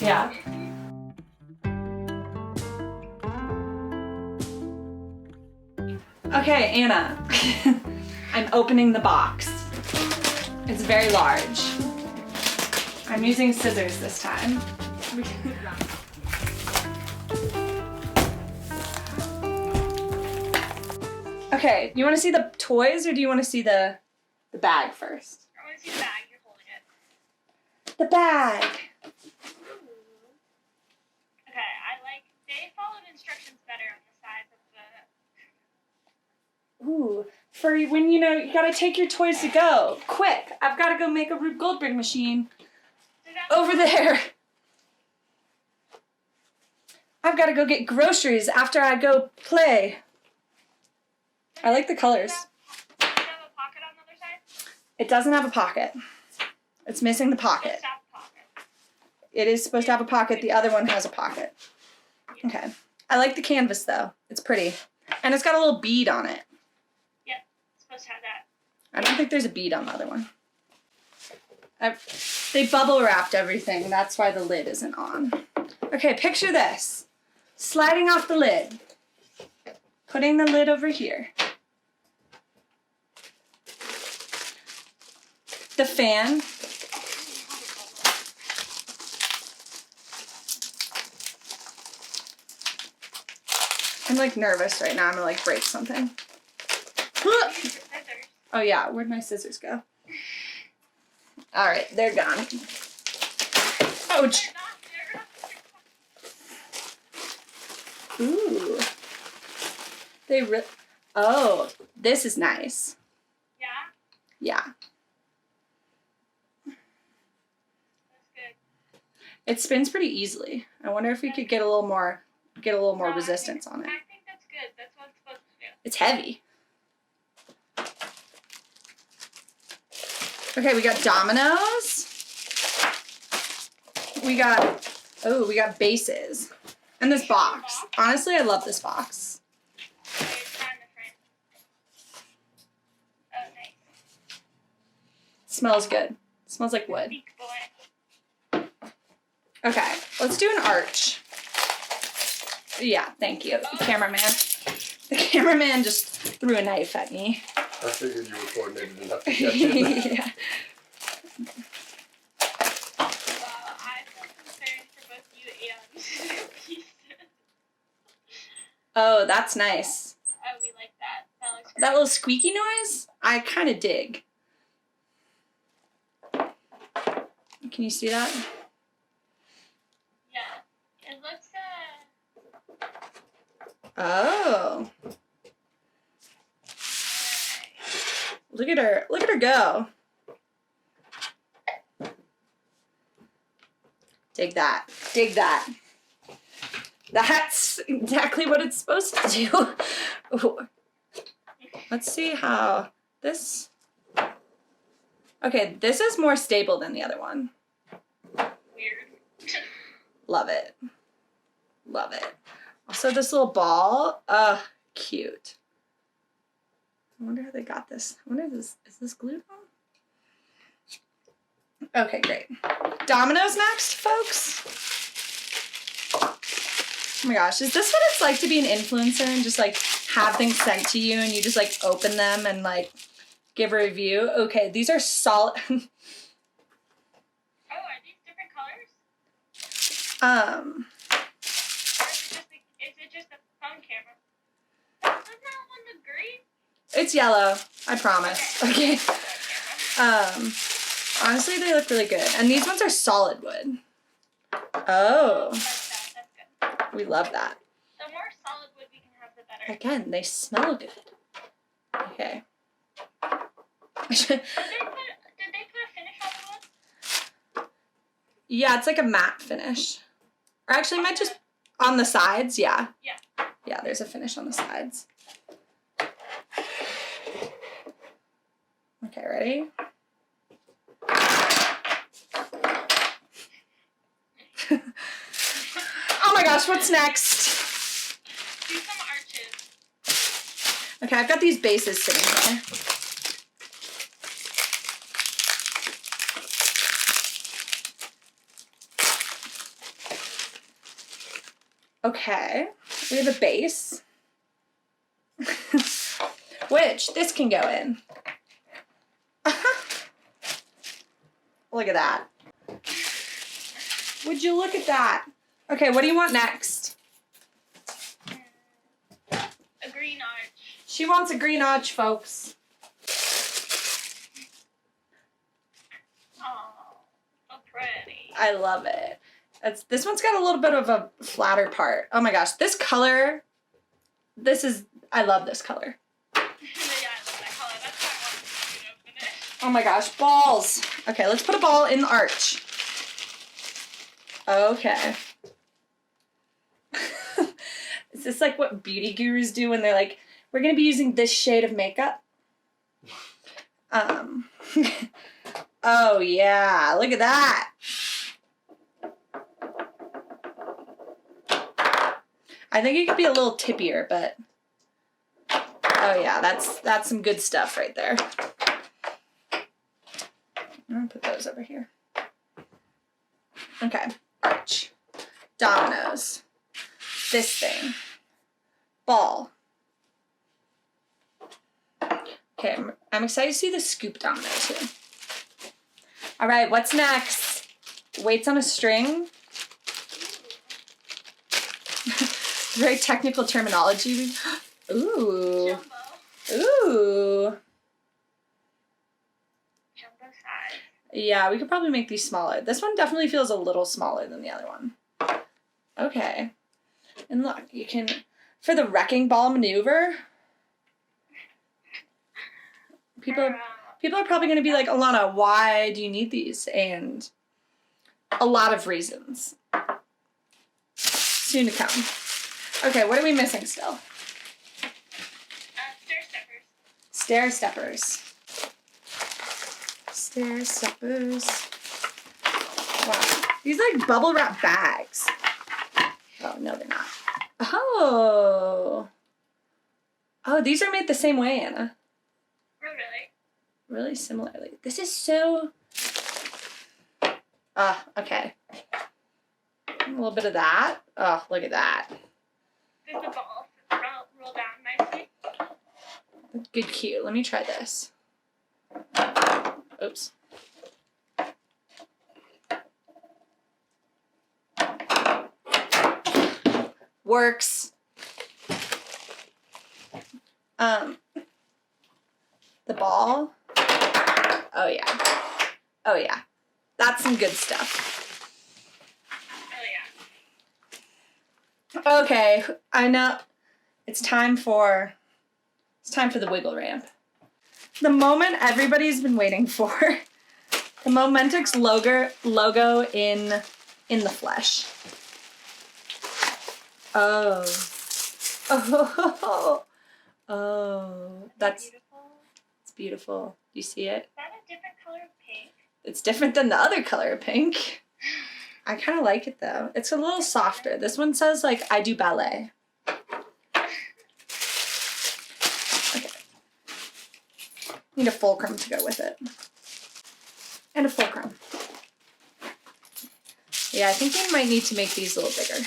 Yeah. Okay, Anna. I'm opening the box. It's very large. I'm using scissors this time. Okay, you want to see the toys or do you want to see the bag first? I want to see the bag. You're holding it. The bag. Okay, they followed instructions better on the sides of the... Ooh, for when you gotta take your toys to go. Quick, I've gotta go make a Rube Goldberg machine. Over there. I've gotta go get groceries after I go play. I like the colors. Does it have a pocket on the other side? It doesn't have a pocket. It's missing the It pocket. does have a pocket. It is supposed to have a pocket. The other one has a pocket. Okay. I like the canvas though. It's pretty. And it's got a little bead on it. Yep, it's supposed to have that. I don't think there's a bead on the other one. They bubble wrapped everything. That's why the lid isn't on. Okay, picture this. Sliding off the lid. Putting the lid over here. The fan. I'm like nervous right now. I'm gonna like break something. Oh yeah, where'd my scissors go? All right, they're gone. Ouch. Ooh. Oh, this is nice. Yeah? Yeah. That's good. It spins pretty easily. I wonder if we could get a little more resistance on it. I think that's good. That's what it's supposed to do. It's heavy. Okay, we got dominoes. We got bases. And this box. Honestly, I love this box. Okay, it's not in the front. Oh, nice. Smells good. Smells like wood. Beak boy. Okay, let's do an arch. Yeah, thank you, cameraman. The cameraman just threw a knife at me. I figured you were coordinated enough to catch it. Yeah. Wow, I feel concerned for both you and pieces. Oh, that's nice. Oh, we like that. That looks great. That little squeaky noise, I kind of dig. Can you see that? Yeah. It looks, Oh. Look at her go. Dig that. Dig that. That's exactly what it's supposed to do. Ooh. Let's see how this... Okay, this is more stable than the other one. weird. Love it. Love it. Also, this little ball. Cute. I wonder how they got this. I wonder if is this glued on? Okay, great. Dominoes next, folks. Oh my gosh, is this what it's like to be an influencer and just like have things sent to you and you just like open them and like give a review? Okay, these are solid. Oh, are these different colors? Or is it just a phone camera? Doesn't that one look green? It's yellow, I promise. Okay. Honestly, they look really good. And these ones are solid wood. Oh, That's good. we love that. The more solid wood we can have, the better. Again, they smell good. Okay. Did they put a finish on the wood? Yeah, it's like a matte finish. Or actually, it might just on the sides. Yeah. Yeah. Yeah, there's a finish on the sides. Okay, ready? Oh my gosh, what's next? Do some arches. Okay, I've got these bases sitting here. Okay, we have a base. Which this can go in. Look at that. Would you look at that? Okay, what do you want next? A green arch. She wants a green arch, folks. Oh, so pretty. I love it. This one's got a little bit of a flatter part. Oh my gosh, this color, I love this color. Yeah, I love that color. That's what I wanted to finish. Oh my gosh, balls. Okay, let's put a ball in the arch. Okay. Is this like what beauty gurus do when they're like, we're gonna be using this shade of makeup? Oh yeah, look at that. I think it could be a little tippier, but oh yeah, that's some good stuff right there. I'm gonna put those over here. Okay, arch, dominoes, this thing, ball. Okay, I'm excited to see the scoop domino too. All right, what's next? Weights on a string. Very technical terminology. Ooh. Jumbo. Ooh. Jumbo size. Yeah, we could probably make these smaller. This one definitely feels a little smaller than the other one. Okay. And look, you can, for the wrecking ball maneuver, people are probably going to be like, Alana, why do you need these? And a lot of reasons. Soon to come. Okay, what are we missing still? Stair steppers. Stair steppers. Stair steppers. Wow. These are like bubble wrap bags. Oh, no, they're not. Oh. Oh, these are made the same way, Anna. Oh, really? Really similarly. This is so... okay. A little bit of that. Oh, look at that. Does the ball roll down nicely? Good cue. Let me try this. Oops. Works. The ball. Oh yeah. Oh yeah. That's some good stuff. Oh, yeah. Okay, I know. It's time for the wiggle ramp. The moment everybody's been waiting for. The Momentix logo in the flesh. Oh. Oh. Oh. That's Beautiful. it's beautiful. You see it? Is that a different color of pink? It's different than the other color of pink. I kind of like it though. It's a little softer. This one says like I do ballet. Okay. Need a fulcrum to go with it. And a fulcrum. Yeah, I think we might need to make these a little bigger.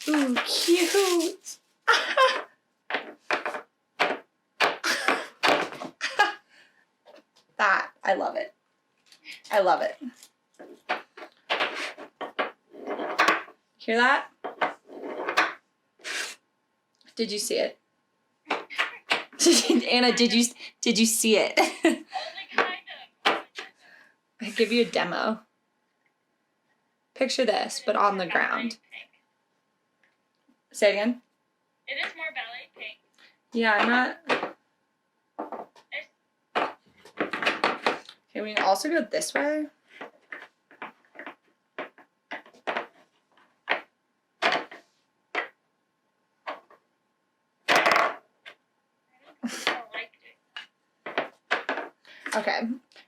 Ooh, cute. That, I love it. I love it. Hear that? Did you see it? Anna, did you see it? Only kind of. I give you a demo. Picture this, but on the ground. Pink. Say it again. It is more ballet pink. Yeah, I'm not. Okay, we can also go this way. I liked it. Okay.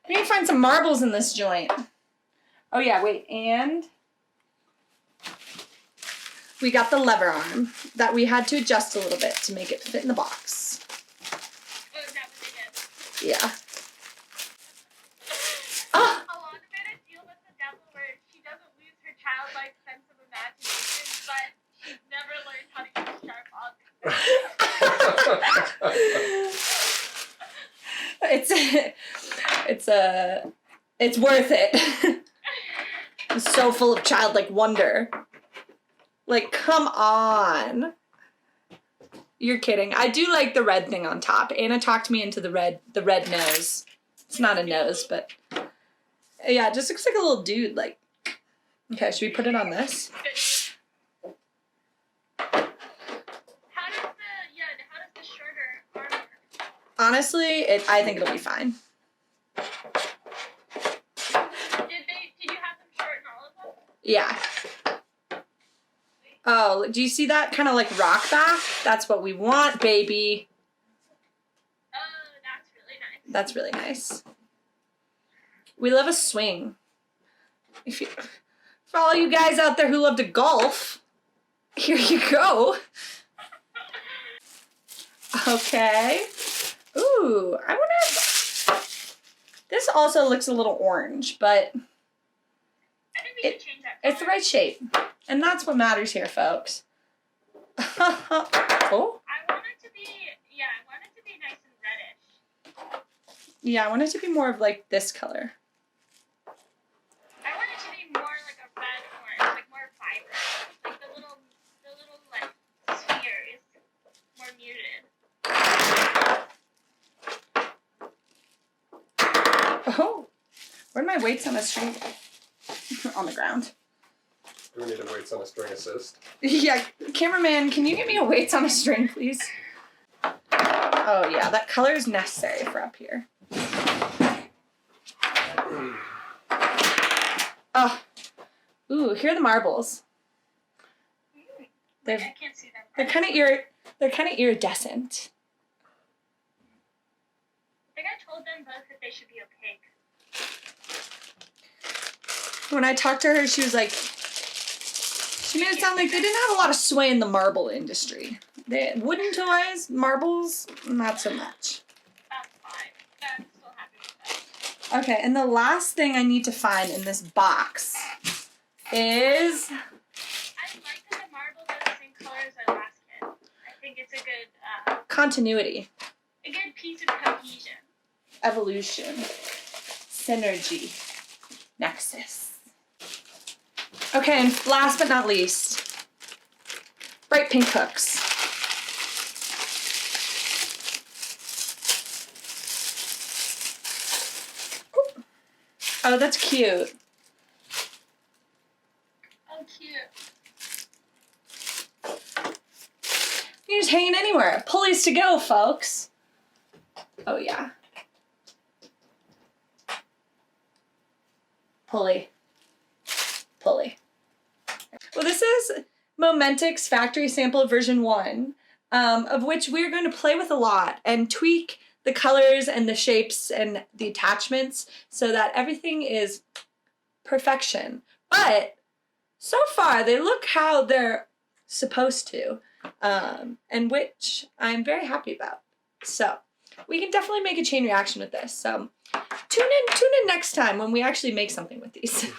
We need to find some marbles in this joint. Oh yeah, wait, and we got the lever arm that we had to adjust a little bit to make it fit in the box. Oh, is that what they did? Yeah. Ah! Alana made a deal with the devil where she doesn't lose her childlike sense of imagination, but she's it's worth it. It's so full of childlike wonder. Like, come on. You're kidding. I do like the red thing on top. Anna talked me into the red nose. It's not a nose, but yeah, it just looks like a little dude. Like, okay, should we put it on this? How does the shorter arm work? Honestly, I think it'll be fine. Did you have them shorten all of them? Yeah. Oh, do you see that kind of like rock back? That's what we want, baby. Oh, that's really nice. That's really nice. We love a swing. For all you guys out there who love to golf, here you go. Okay. Ooh, I wonder if this also looks a little orange, but I think we should change that it's the right shape. And that's what matters here, folks. Oh. I want it to be nice and reddish. Yeah, I want it to be more of like this color. I want it to be more like a red orange, like more vibrant. Like the little like sphere is more muted. Oh, where'd my weights on a string? On the ground. Do we need a weights on a string assist? Yeah, cameraman, can you get me a weights on a string, please? Oh yeah, that color is necessary for up here. Oh, ooh, here are the marbles. I can't see them. They're kind of iridescent. I think I told them both that they should be opaque. When I talked to her, she was like, she made it sound like they didn't have a lot of sway in the marble industry. Wooden toys, marbles, not so much. That's fine. I'm still happy with that. Okay, and the last thing I need to find in this box is... I like that the marbles are the same color as our last kit. I think it's a good continuity, piece of cohesion. evolution, synergy, nexus. Okay, and last but not least, bright pink hooks. Ooh. Oh, that's cute. Oh, cute. You're just hanging anywhere. Pulleys to go, folks. Oh, yeah. Pulley. Well, this is Momentix Factory Sample version 1, of which we're going to play with a lot and tweak the colors and the shapes and the attachments so that everything is perfection. But so far, they look how they're supposed to, and which I'm very happy about. So we can definitely make a chain reaction with this. So tune in next time when we actually make something with these.